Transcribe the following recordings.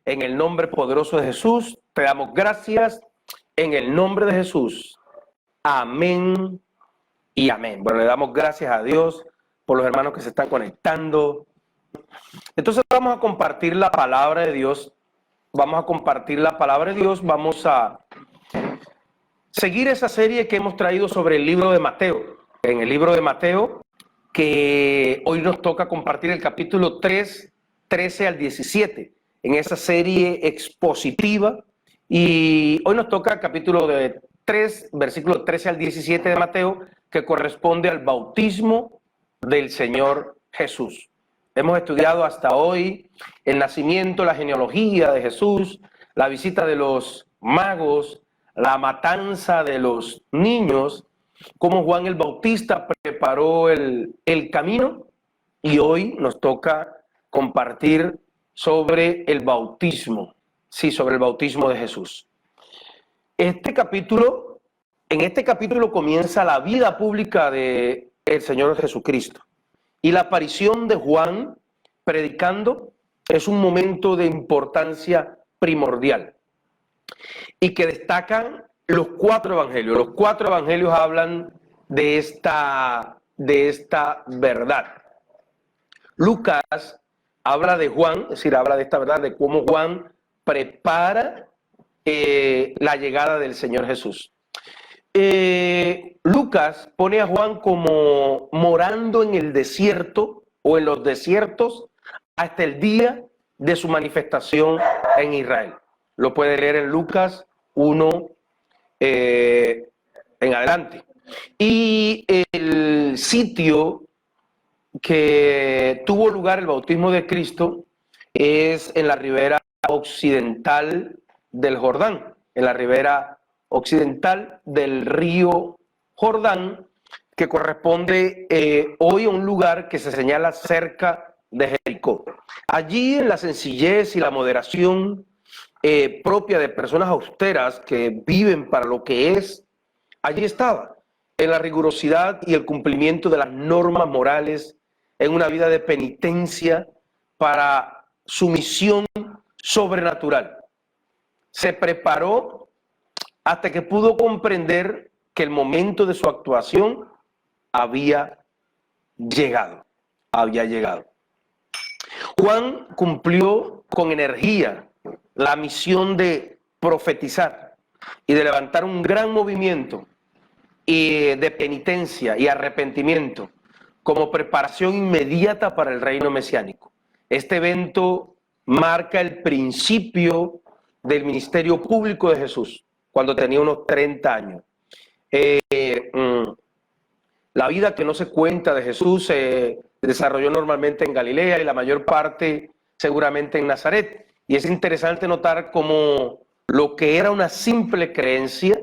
En el nombre poderoso de Jesús, te damos gracias. En el nombre de Jesús. Amén y amén. Bueno, le damos gracias a Dios por los hermanos que se están conectando. Entonces vamos a compartir la palabra de Dios. Vamos a compartir la palabra de Dios. Vamos a seguir esa serie que hemos traído sobre el libro de Mateo. En el libro de Mateo, que hoy nos toca compartir el capítulo 3, 13 al 17. En esa serie expositiva. Y hoy nos toca el capítulo 3, versículo 13 al 17 de Mateo, que corresponde al bautismo del Señor Jesús. Hemos estudiado hasta hoy el nacimiento, la genealogía de Jesús, la visita de los magos, la matanza de los niños, cómo Juan el Bautista preparó el camino, y hoy nos toca compartir sobre el bautismo, sí, sobre el bautismo de Jesús. En este capítulo comienza la vida pública del Señor Jesucristo. Y la aparición de Juan predicando es un momento de importancia primordial. Y que destacan los 4 evangelios. Los 4 evangelios hablan de esta verdad. Lucas habla de Juan, es decir, habla de esta verdad, de cómo Juan prepara la llegada del Señor Jesús. Lucas pone a Juan como morando en el desierto o en los desiertos hasta el día de su manifestación en Israel. Lo puede leer en Lucas 1 en adelante. Y el sitio que tuvo lugar el bautismo de Cristo es en la ribera occidental del Jordán, en la ribera occidental del río Jordán, que corresponde hoy a un lugar que se señala cerca de Jericó. Allí, en la sencillez y la moderación propia de personas austeras que viven para lo que es, allí estaba, en la rigurosidad y el cumplimiento de las normas morales, en una vida de penitencia para su misión sobrenatural. Se preparó hasta que pudo comprender que el momento de su actuación había llegado. Juan cumplió con energía la misión de profetizar y de levantar un gran movimiento de penitencia y arrepentimiento como preparación inmediata para el reino mesiánico. Este evento marca el principio del ministerio público de Jesús, cuando tenía unos 30 años. La vida que no se cuenta de Jesús se desarrolló normalmente en Galilea y la mayor parte seguramente en Nazaret. Y es interesante notar cómo lo que era una simple creencia,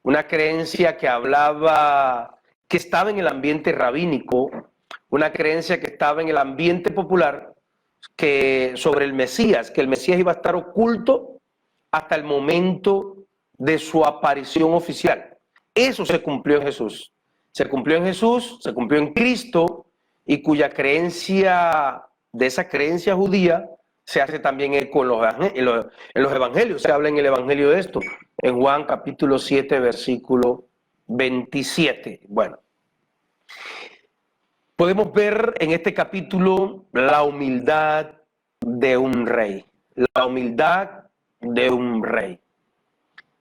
una creencia que hablaba, que estaba en el ambiente rabínico, una creencia que estaba en el ambiente popular, que sobre el Mesías, que el Mesías iba a estar oculto hasta el momento de su aparición oficial. Eso se cumplió en Jesús. Se cumplió en Jesús, se cumplió en Cristo, y cuya creencia, de esa creencia judía, se hace también eco en los evangelios. Se habla en el evangelio de esto, en Juan capítulo 7, versículo 27. Bueno, podemos ver en este capítulo la humildad de un rey. La humildad de un rey.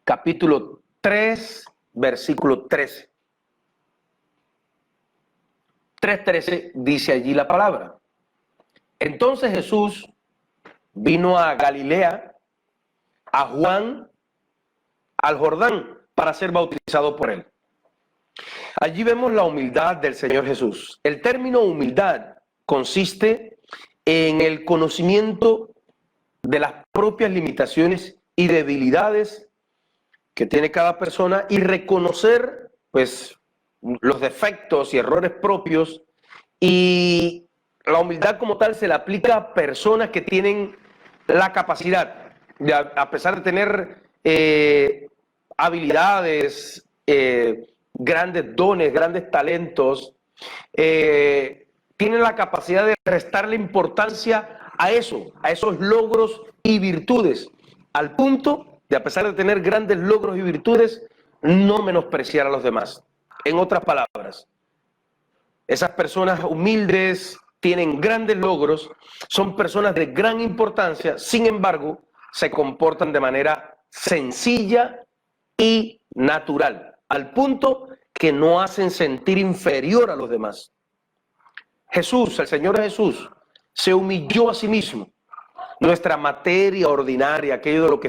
Capítulo 3, versículo 13. 3:13 dice allí la palabra. Entonces Jesús vino a Galilea, a Juan, al Jordán, para ser bautizado por él. Allí vemos la humildad del Señor Jesús. El término humildad consiste en el conocimiento de las propias limitaciones y debilidades que tiene cada persona y reconocer, pues, los defectos y errores propios, y la humildad como tal se le aplica a personas que tienen la capacidad, de, a pesar de tener habilidades, grandes dones, grandes talentos, tienen la capacidad de restarle importancia a esos logros y virtudes, al punto de, a pesar de tener grandes logros y virtudes, no menospreciar a los demás. En otras palabras, esas personas humildes tienen grandes logros, son personas de gran importancia, sin embargo, se comportan de manera sencilla y natural, al punto que no hacen sentir inferior a los demás. Jesús, el Señor Jesús, se humilló a sí mismo. Nuestra materia ordinaria, aquello de lo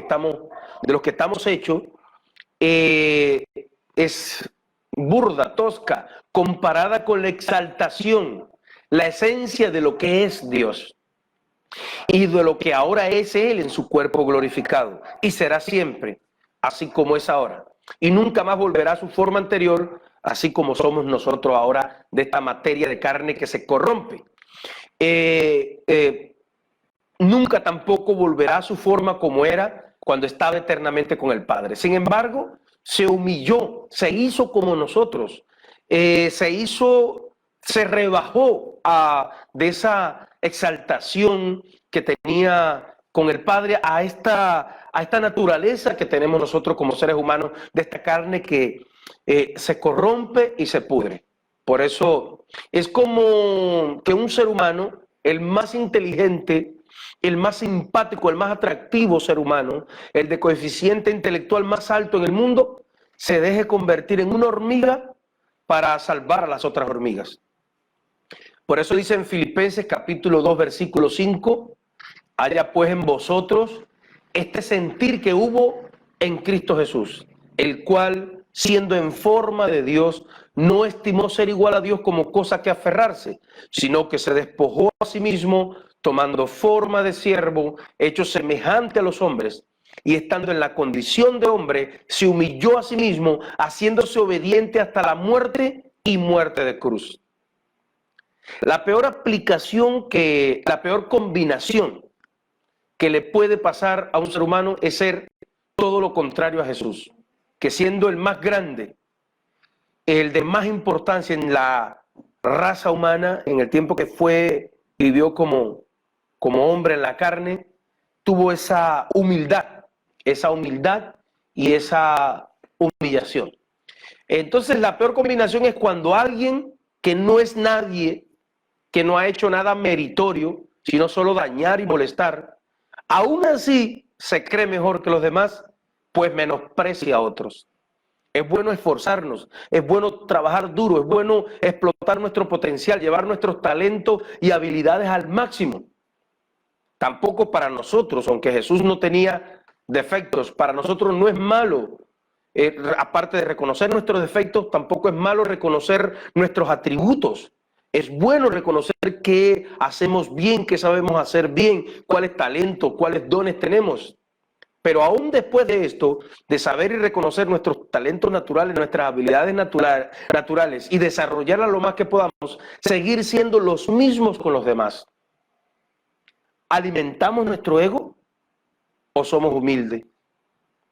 que estamos hechos, es burda, tosca, comparada con la exaltación, la esencia de lo que es Dios y de lo que ahora es Él en su cuerpo glorificado, y será siempre así como es ahora, y nunca más volverá a su forma anterior, así como somos nosotros ahora, de esta materia de carne que se corrompe. Nunca tampoco volverá a su forma como era cuando estaba eternamente con el Padre. Sin embargo, se humilló, se hizo como nosotros, se rebajó de esa exaltación que tenía con el Padre a esta naturaleza que tenemos nosotros como seres humanos, de esta carne que se corrompe y se pudre. Por eso es como que un ser humano, el más inteligente, el más simpático, el más atractivo ser humano, el de coeficiente intelectual más alto en el mundo, se deje convertir en una hormiga para salvar a las otras hormigas. Por eso dice en Filipenses capítulo 2, versículo 5, haya pues en vosotros este sentir que hubo en Cristo Jesús, el cual, siendo en forma de Dios, no estimó ser igual a Dios como cosa que aferrarse, sino que se despojó a sí mismo, tomando forma de siervo, hecho semejante a los hombres, y estando en la condición de hombre, se humilló a sí mismo, haciéndose obediente hasta la muerte y muerte de cruz. La peor combinación que le puede pasar a un ser humano es ser todo lo contrario a Jesús, que siendo el más grande, el de más importancia en la raza humana, en el tiempo que vivió como hombre en la carne, tuvo esa humildad y esa humillación. Entonces la peor combinación es cuando alguien que no es nadie, que no ha hecho nada meritorio, sino solo dañar y molestar, aún así se cree mejor que los demás, pues menosprecia a otros. Es bueno esforzarnos, es bueno trabajar duro, es bueno explotar nuestro potencial, llevar nuestros talentos y habilidades al máximo. Tampoco para nosotros, aunque Jesús no tenía defectos, para nosotros no es malo, aparte de reconocer nuestros defectos, tampoco es malo reconocer nuestros atributos. Es bueno reconocer qué hacemos bien, qué sabemos hacer bien, cuáles talentos, cuáles dones tenemos. Pero aún después de esto, de saber y reconocer nuestros talentos naturales, nuestras habilidades naturales y desarrollarlas lo más que podamos, seguir siendo los mismos con los demás. ¿Alimentamos nuestro ego o somos humildes?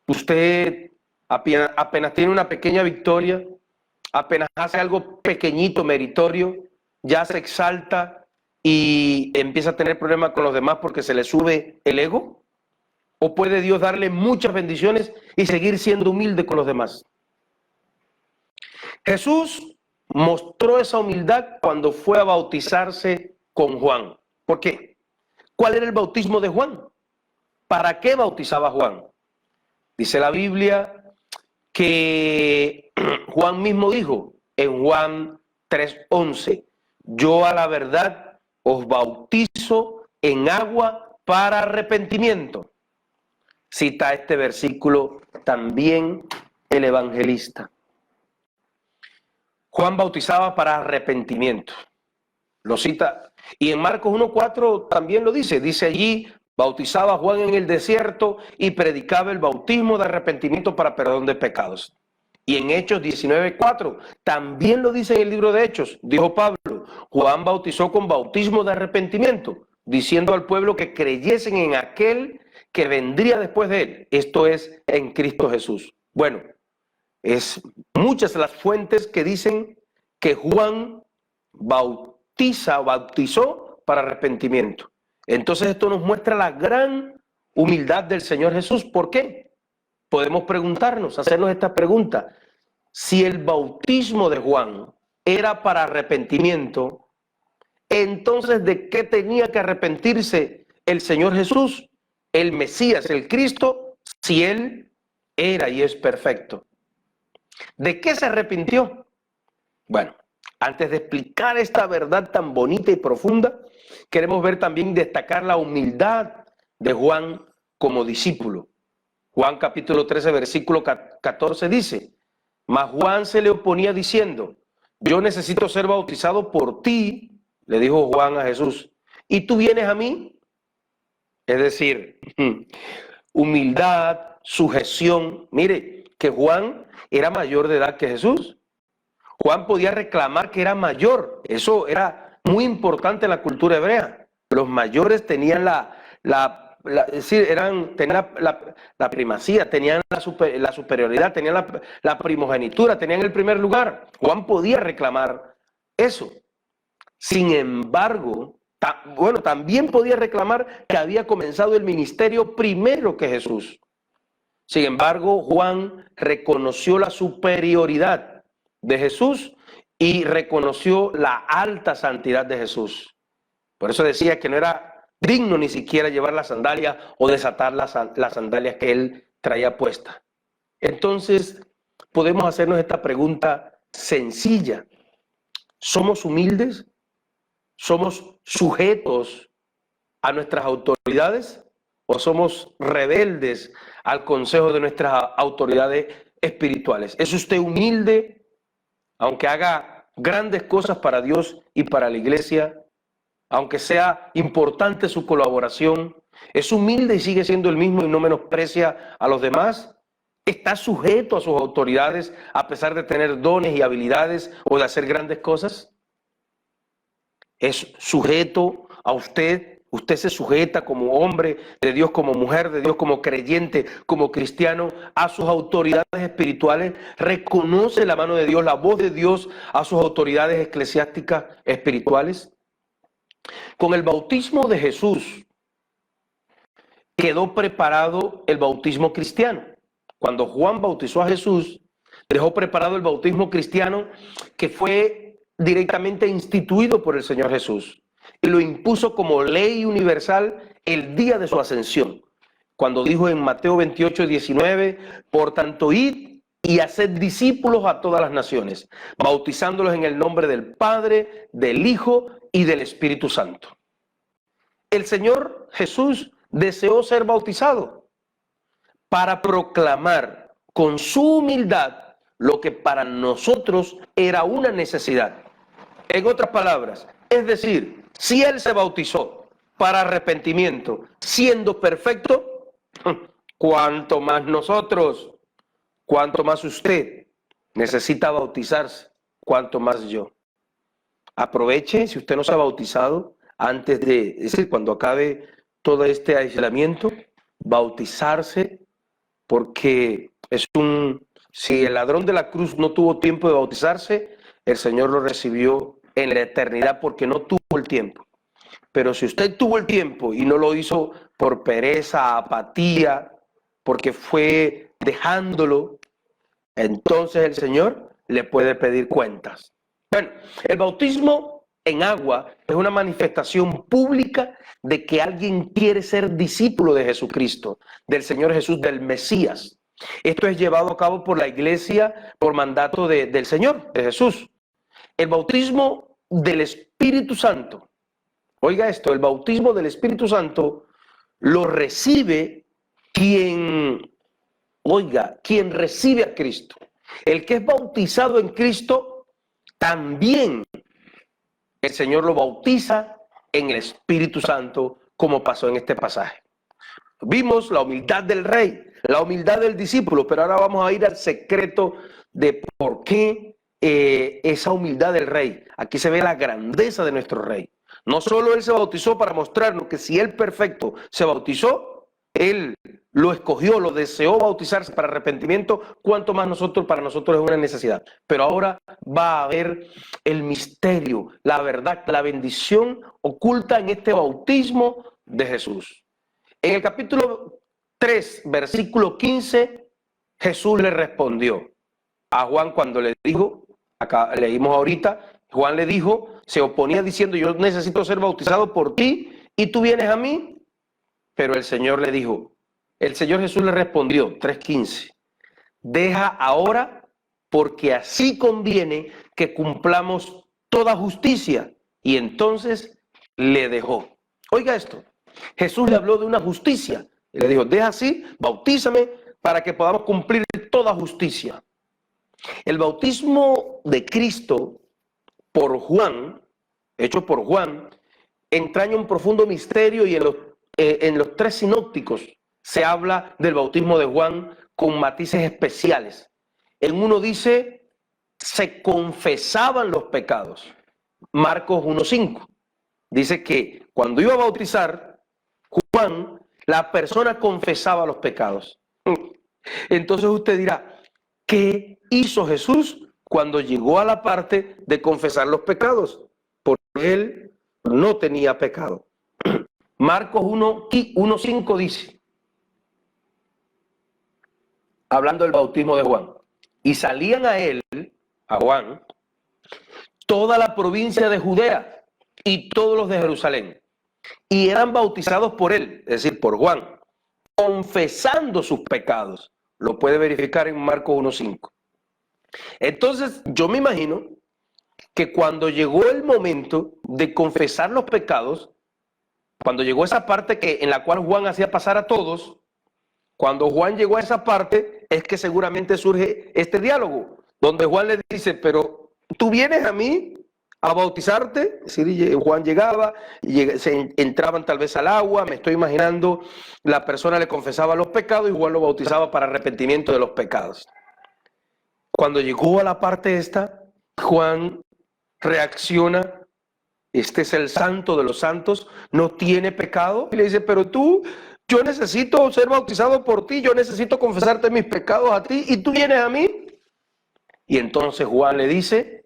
Usted apenas tiene una pequeña victoria, apenas hace algo pequeñito, meritorio, ya se exalta y empieza a tener problemas con los demás porque se le sube el ego. ¿O puede Dios darle muchas bendiciones y seguir siendo humilde con los demás? Jesús mostró esa humildad cuando fue a bautizarse con Juan. ¿Por qué? ¿Cuál era el bautismo de Juan? ¿Para qué bautizaba Juan? Dice la Biblia que Juan mismo dijo en Juan 3:11, yo a la verdad os bautizo en agua para arrepentimiento. Cita este versículo también el evangelista. Juan bautizaba para arrepentimiento. Lo cita. Y en Marcos 1:4 también lo dice. Dice allí, bautizaba Juan en el desierto y predicaba el bautismo de arrepentimiento para perdón de pecados. Y en Hechos 19:4 también lo dice en el libro de Hechos. Dijo Pablo, Juan bautizó con bautismo de arrepentimiento, diciendo al pueblo que creyesen en aquel que vendría después de él, esto es, en Cristo Jesús. Bueno, es muchas las fuentes que dicen que Juan bautizó para arrepentimiento. Entonces esto nos muestra la gran humildad del Señor Jesús. ¿Por qué? Podemos preguntarnos, hacernos esta pregunta. Si el bautismo de Juan era para arrepentimiento, entonces ¿de qué tenía que arrepentirse el Señor Jesús, el Mesías, el Cristo, si Él era y es perfecto? ¿De qué se arrepintió? Bueno, antes de explicar esta verdad tan bonita y profunda, queremos ver también destacar la humildad de Juan como discípulo. Juan capítulo 13, versículo 14 dice: mas Juan se le oponía diciendo: yo necesito ser bautizado por ti, le dijo Juan a Jesús, ¿y tú vienes a mí? Es decir, humildad, sujeción. Mire, que Juan era mayor de edad que Jesús. Juan podía reclamar que era mayor. Eso era muy importante en la cultura hebrea. Los mayores tenían es decir, tenían la primacía, tenían la superioridad, tenían la primogenitura, tenían el primer lugar. Juan podía reclamar eso. Sin embargo, también podía reclamar que había comenzado el ministerio primero que Jesús. Sin embargo, Juan reconoció la superioridad de Jesús y reconoció la alta santidad de Jesús. Por eso decía que no era digno ni siquiera llevar las sandalias o desatar las sandalias que él traía puestas. Entonces, podemos hacernos esta pregunta sencilla. ¿Somos humildes? ¿Somos sujetos a nuestras autoridades? ¿O somos rebeldes al consejo de nuestras autoridades espirituales? ¿Es usted humilde, aunque haga grandes cosas para Dios y para la iglesia? Aunque sea importante su colaboración, ¿es humilde y sigue siendo el mismo y no menosprecia a los demás? ¿Está sujeto a sus autoridades a pesar de tener dones y habilidades o de hacer grandes cosas? ¿Es sujeto a usted? ¿Usted se sujeta como hombre de Dios, como mujer de Dios, como creyente, como cristiano, a sus autoridades espirituales? ¿Reconoce la mano de Dios, la voz de Dios a sus autoridades eclesiásticas espirituales? Con el bautismo de Jesús quedó preparado el bautismo cristiano. Cuando Juan bautizó a Jesús, dejó preparado el bautismo cristiano que fue directamente instituido por el Señor Jesús y lo impuso como ley universal el día de su ascensión. Cuando dijo en Mateo 28, 19, por tanto, id y haced discípulos a todas las naciones, bautizándolos en el nombre del Padre, del Hijo y del Espíritu Santo. El Señor Jesús deseó ser bautizado para proclamar con su humildad lo que para nosotros era una necesidad. En otras palabras, es decir, si Él se bautizó para arrepentimiento, siendo perfecto, ¿cuánto más nosotros? ¿Cuánto más usted necesita bautizarse? ¿Cuánto más yo? Aproveche, si usted no se ha bautizado, antes de, es decir, cuando acabe todo este aislamiento, bautizarse, porque si el ladrón de la cruz no tuvo tiempo de bautizarse, el Señor lo recibió en la eternidad porque no tuvo el tiempo. Pero si usted tuvo el tiempo y no lo hizo por pereza, apatía, porque fue dejándolo, entonces el Señor le puede pedir cuentas. Bueno, el bautismo en agua es una manifestación pública de que alguien quiere ser discípulo de Jesucristo, del Señor Jesús, del Mesías. Esto es llevado a cabo por la iglesia por mandato del Señor, de Jesús. El bautismo del Espíritu Santo, oiga esto, el bautismo del Espíritu Santo lo recibe quien recibe a Cristo. El que es bautizado en Cristo, también el Señor lo bautiza en el Espíritu Santo, como pasó en este pasaje. Vimos la humildad del rey, la humildad del discípulo, pero ahora vamos a ir al secreto de por qué esa humildad del rey. Aquí se ve la grandeza de nuestro rey. No solo él se bautizó para mostrarnos que si él perfecto se bautizó, él lo escogió, lo deseó bautizarse para arrepentimiento, cuanto más para nosotros es una necesidad. Pero ahora va a haber el misterio, la verdad, la bendición oculta en este bautismo de Jesús. En el capítulo 3, versículo 15, Jesús le respondió a Juan cuando le dijo, acá leímos ahorita, Juan le dijo, se oponía diciendo, yo necesito ser bautizado por ti y tú vienes a mí. Pero el Señor le dijo, el Señor Jesús le respondió, 3:15, deja ahora porque así conviene que cumplamos toda justicia. Y entonces le dejó. Oiga esto, Jesús le habló de una justicia. Y le dijo, deja así, bautízame para que podamos cumplir toda justicia. El bautismo de Cristo por Juan, hecho por Juan, entraña un profundo misterio y en los tres sinópticos se habla del bautismo de Juan con matices especiales. En uno dice, se confesaban los pecados. Marcos 1:5 dice que cuando iba a bautizar Juan, la persona confesaba los pecados. Entonces usted dirá, ¿qué hizo Jesús cuando llegó a la parte de confesar los pecados? Porque él no tenía pecado. Marcos 1:5 dice, hablando del bautismo de Juan, y salían a él, a Juan, toda la provincia de Judea y todos los de Jerusalén, y eran bautizados por él, es decir, por Juan, confesando sus pecados. Lo puede verificar en Marcos 1:5. Entonces, yo me imagino que cuando llegó el momento de confesar los pecados, cuando llegó esa parte en la cual Juan hacía pasar a todos, cuando Juan llegó a esa parte, es que seguramente surge este diálogo, donde Juan le dice, pero tú vienes a mí a bautizarte. Es decir, Juan llegaba, entraban tal vez al agua, me estoy imaginando, la persona le confesaba los pecados y Juan lo bautizaba para arrepentimiento de los pecados. Cuando llegó a la parte esta, Juan reacciona, este es el santo de los santos, no tiene pecado, y le dice, pero tú, yo necesito ser bautizado por ti, yo necesito confesarte mis pecados a ti, y tú vienes a mí. Y entonces Juan le dice,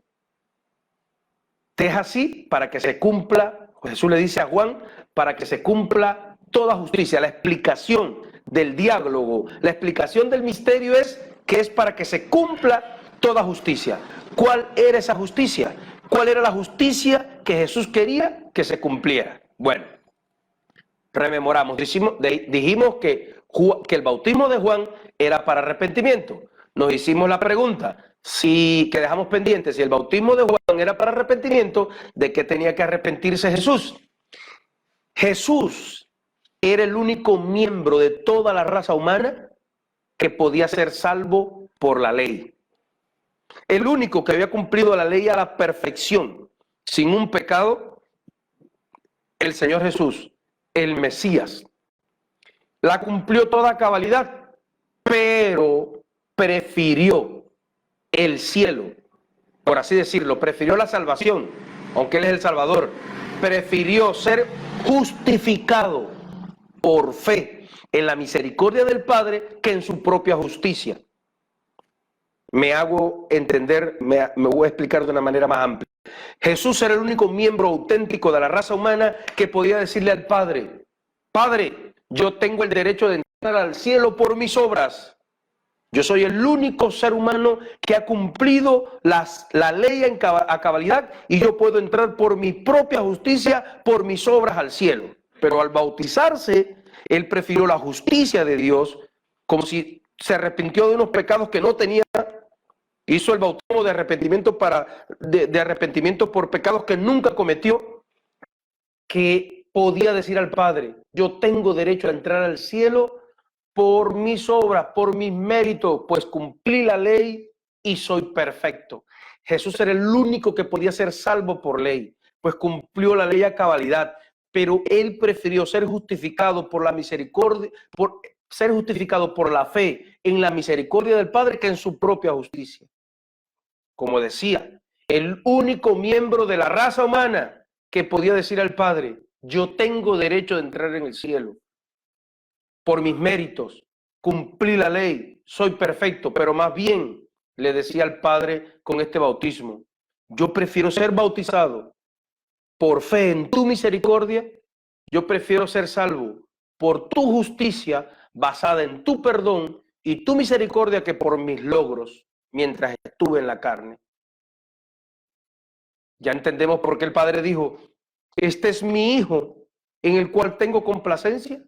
deja así para que se cumpla, Jesús le dice a Juan, para que se cumpla toda justicia. La explicación del diálogo, la explicación del misterio es que es para que se cumpla toda justicia. ¿Cuál era esa justicia? ¿Cuál era la justicia que Jesús quería que se cumpliera? Bueno, rememoramos, dijimos que el bautismo de Juan era para arrepentimiento. Nos hicimos la pregunta, que dejamos pendiente, si el bautismo de Juan era para arrepentimiento, ¿de qué tenía que arrepentirse Jesús? Jesús era el único miembro de toda la raza humana que podía ser salvo por la ley. El único que había cumplido la ley a la perfección, sin un pecado, el Señor Jesús, el Mesías. La cumplió toda a cabalidad, pero prefirió el cielo, por así decirlo, prefirió la salvación, aunque Él es el Salvador, prefirió ser justificado por fe en la misericordia del Padre que en su propia justicia. Me hago entender, me voy a explicar de una manera más amplia. Jesús era el único miembro auténtico de la raza humana que podía decirle al Padre, Padre, yo tengo el derecho de entrar al cielo por mis obras. Yo soy el único ser humano que ha cumplido la ley a cabalidad y yo puedo entrar por mi propia justicia, por mis obras al cielo. Pero al bautizarse, Él prefirió la justicia de Dios, como si se arrepintió de unos pecados que no tenía. Hizo el bautismo de arrepentimiento, de arrepentimiento por pecados que nunca cometió, que podía decir al Padre, yo tengo derecho a entrar al cielo por mis obras, por mis méritos, pues cumplí la ley y soy perfecto. Jesús era el único que podía ser salvo por ley, pues cumplió la ley a cabalidad, pero Él prefirió ser justificado por la misericordia, por ser justificado por la fe en la misericordia del Padre que en su propia justicia. Como decía, el único miembro de la raza humana que podía decir al Padre, yo tengo derecho de entrar en el cielo por mis méritos, cumplí la ley, soy perfecto, pero más bien le decía al Padre con este bautismo, yo prefiero ser bautizado por fe en tu misericordia, Yo prefiero ser salvo por tu justicia basada en tu perdón y tu misericordia que por mis logros mientras estuve en la carne. Ya entendemos por qué el Padre dijo, este es mi Hijo en el cual tengo complacencia.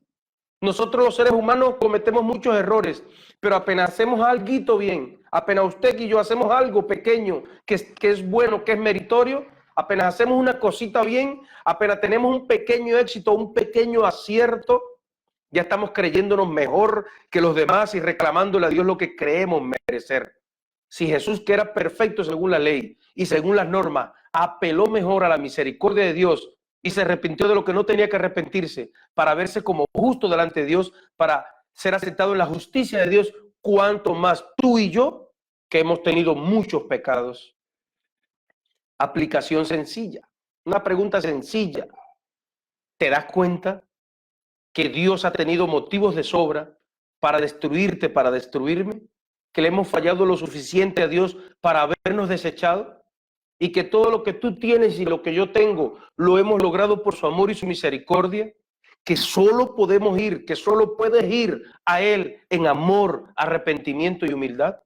Nosotros los seres humanos cometemos muchos errores, pero apenas hacemos algo bien, apenas usted y yo hacemos algo pequeño que es bueno, que es meritorio, apenas hacemos una cosita bien, apenas tenemos un pequeño éxito, un pequeño acierto, ya estamos creyéndonos mejor que los demás y reclamándole a Dios lo que creemos merecer. Si Jesús, que era perfecto según la ley y según las normas, apeló mejor a la misericordia de Dios y se arrepintió de lo que no tenía que arrepentirse para verse como justo delante de Dios, para ser aceptado en la justicia de Dios, cuanto más tú y yo, que hemos tenido muchos pecados. Aplicación sencilla, una pregunta sencilla. ¿Te das cuenta que Dios ha tenido motivos de sobra para destruirte, para destruirme? ¿Que le hemos fallado lo suficiente a Dios para habernos desechado? Y que todo lo que tú tienes y lo que yo tengo lo hemos logrado por su amor y su misericordia, que solo podemos ir, que solo puedes ir a Él en amor, arrepentimiento y humildad.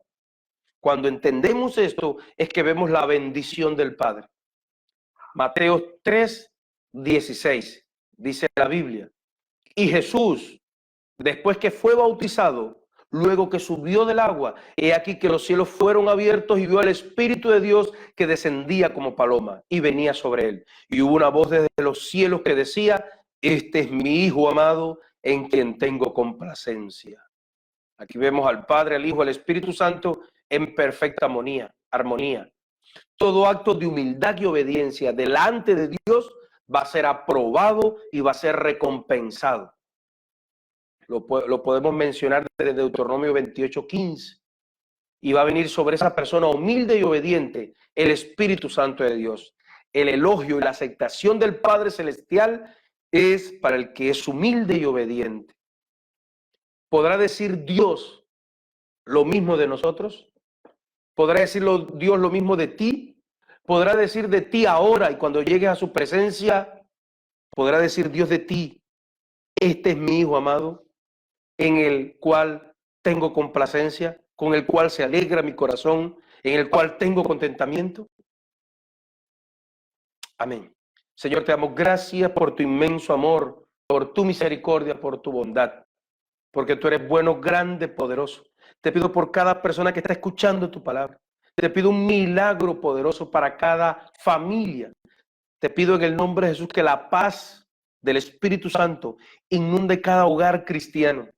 Cuando entendemos esto es que vemos la bendición del Padre. Mateo 3:16 dice la Biblia, y Jesús, después que fue bautizado, luego que subió del agua, he aquí que los cielos fueron abiertos y vio al Espíritu de Dios que descendía como paloma y venía sobre él. Y hubo una voz desde los cielos que decía, este es mi Hijo amado en quien tengo complacencia. Aquí vemos al Padre, al Hijo, al Espíritu Santo en perfecta armonía. Todo acto de humildad y obediencia delante de Dios va a ser aprobado y va a ser recompensado. Lo podemos mencionar desde Deuteronomio 28:15. Y va a venir sobre esa persona humilde y obediente el Espíritu Santo de Dios. El elogio y la aceptación del Padre Celestial es para el que es humilde y obediente. ¿Podrá decir Dios lo mismo de nosotros? ¿Podrá decir Dios lo mismo de ti? ¿Podrá decir de ti ahora y cuando llegues a su presencia? ¿Podrá decir Dios de ti, este es mi Hijo amado, en el cual tengo complacencia, con el cual se alegra mi corazón, en el cual tengo contentamiento? Amén. Señor, te damos gracias por tu inmenso amor, por tu misericordia, por tu bondad, porque tú eres bueno, grande, poderoso. Te pido por cada persona que está escuchando tu palabra. Te pido un milagro poderoso para cada familia. Te pido en el nombre de Jesús que la paz del Espíritu Santo inunde cada hogar cristiano.